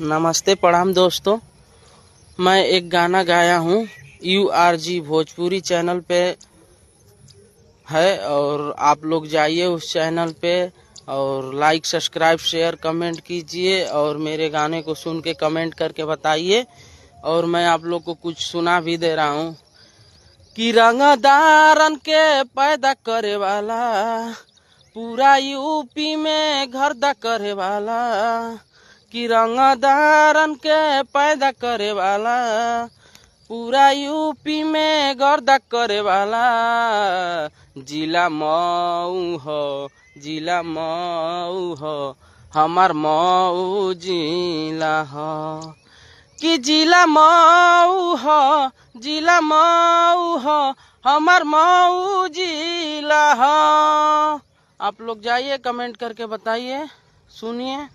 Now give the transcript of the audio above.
नमस्ते प्रणाम दोस्तों। मैं एक गाना गाया हूँ URG भोजपुरी चैनल पे है, और आप लोग जाइए उस चैनल पे और लाइक सब्सक्राइब शेयर कमेंट कीजिए और मेरे गाने को सुन के कमेंट करके बताइए। और मैं आप लोग को कुछ सुना भी दे रहा हूँ कि रंगदारन के पैदा करे वाला, पूरा यूपी में गर्दा करे वाला, कि रंगदारन के पैदा करे वाला, पूरा यूपी में गर्दा करे वाला, जिला मऊ हो, जिला मऊ हो, हमार मऊ जिला हो, कि जिला मऊ हो, जिला मऊ हो, हमार मऊ जिला हो। आप लोग जाइए कमेंट करके बताइए, सुनिए।